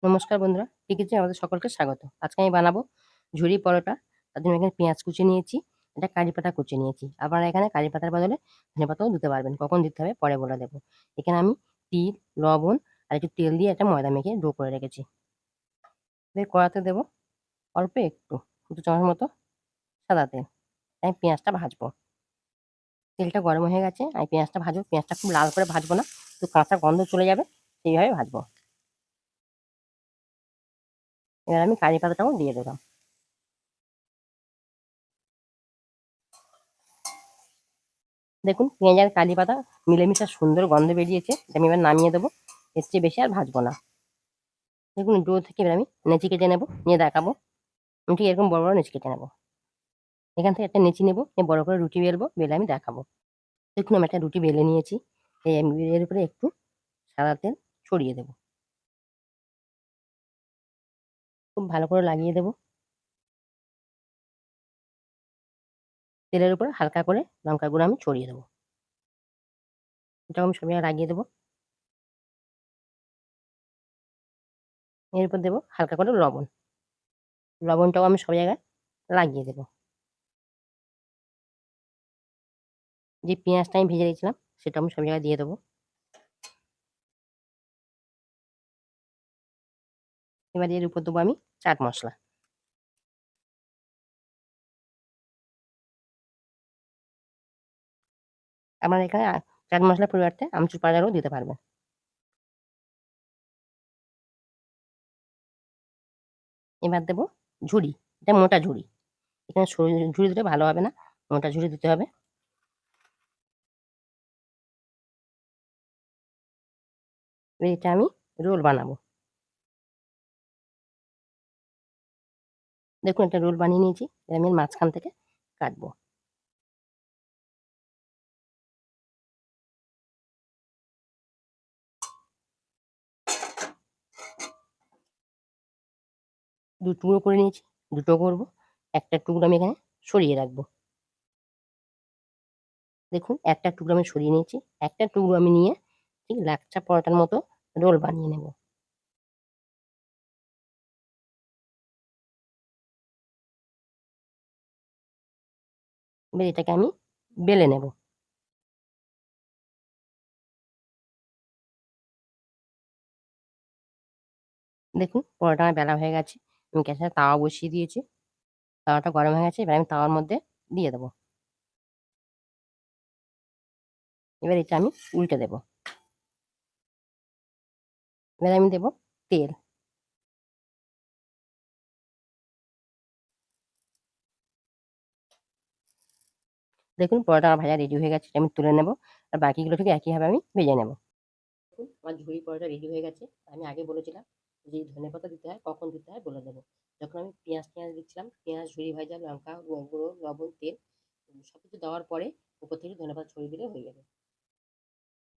নমস্কার বন্ধুরা, টিকিচে আমাদের সকলকে স্বাগত। আজকে আমি বানাবো ঝুরি পরোটা। তার জন্য এখানে পেঁয়াজ কুচি নিয়েছি, এটা কারি পাতা কুচি নিয়েছি। আপনারা এখানে কারি পাতার বদলে ধনেপাতাও দিতে পারবেন। কখন দিতে হবে পরে বলে দেবো। এখানে আমি তিল, লবণ আর একটু তেল দিয়ে একটা ময়দা মেখে ডো করে রেখেছি। এবার কড়াতে দেবো অল্প একটু 2 চামচ মতো সাদা তেল। আমি পেঁয়াজটা ভাজবো। তেলটা গরম হয়ে গেছে, আমি পেঁয়াজটা ভাজবো। পেঁয়াজটা খুব লাল করে ভাজবো না, একটু কাঁচা গন্ধ চলে যাবে সেইভাবে ভাজবো। এবার আমি কারি পাতাটাও দিয়ে দিলাম। দেখুন পেঁয়াজ আর কারি পাতা মিলেমিশে সুন্দর গন্ধ বেরিয়েছে। এটা আমি এবার নামিয়ে দেবো। এর চেয়ে বেশি আর ভাজবো না। দেখুন ডো থেকে এবার আমি নেচি কেটে নেবো, নিয়ে দেখাবো। আমি ঠিক এরকম বড় বড় নেচি কেটে নেবো। এখান থেকে একটা নেচি নেবো, নিয়ে বড় করে রুটি বেলবো, বেলে আমি দেখাবো। দেখুন আমি একটা রুটি বেলে নিয়েছি। আমি এর উপরে একটু সাদা তেল ছড়িয়ে দেবো, খুব ভালো করে লাগিয়ে দেবো। তেলের উপর হালকা করে লঙ্কা গুঁড়ো আমি ছড়িয়ে দেবো। এটাও আমি সব জায়গায় লাগিয়ে দেবো। এর উপর দেবো হালকা করে লবণ। লবণটাও আমি সব জায়গায় লাগিয়ে দেবো। যে পেঁয়াজটা আমি ভেজে রেখেছিলাম সেটা আমি সব জায়গায় দিয়ে দেবো। এবার এর উপর দেবো আমি চাট মশলা। আপনারা এখানে চাট মশলার পরিবর্তে আমচুর পাউডারও দিতে পারবেন। এবার দেবো ঝুরি, এটা মোটা ঝুরি। এখানে সরু ঝুরি দিলে ভালো হবে না, মোটা ঝুরি দিতে হবে। এবার এটা আমি রোল বানাবো। দেখুন একটা রোল বানিয়ে নিয়েছি, এবার আমি এর মাঝখান থেকে কাটবো। দু টুকরো করে নিয়েছি, দুটো করবো। একটা টুকরো আমি এখানে সরিয়ে রাখবো। দেখুন একটা টুকরো আমি সরিয়ে নিয়েছি, একটা টুকরো আমি নিয়ে ঠিক লাচ্ছা পরোটার মতো রোল বানিয়ে নেব। এবার এটাকে আমি বেলে নেব। দেখুন পরোটা আমার বেলা হয়ে গেছে। আমি গ্যাসে তাওয়া বসিয়ে দিয়েছি। তাওয়াটা গরম হয়ে গেছে, এবার আমি তাওয়ার মধ্যে দিয়ে দেবো। এবার এটা আমি উল্টে দেবো। এবার আমি দেবো তেল। দেখুন পরোটা আমার ভাজা রেডি হয়ে গেছে, এটা আমি তুলে নেবো। আর বাকিগুলো ঠিক একইভাবে আমি ভেজে নেবো। দেখুন আমার ঝুরি পরোটা রেডি হয়ে গেছে। আমি আগে বলেছিলাম যে ধনেপাতা দিতে হয়, কখন দিতে হয় বলে দেবো। যখন আমি পেঁয়াজ দিচ্ছিলাম, পেঁয়াজ, ঝুরি ভাজা, লঙ্কা গুঁড়ো, লবণ, তেল সবকিছু দেওয়ার পরে উপর থেকে ধনেপাতা ছড়িয়ে দিলে হয়ে যাবে।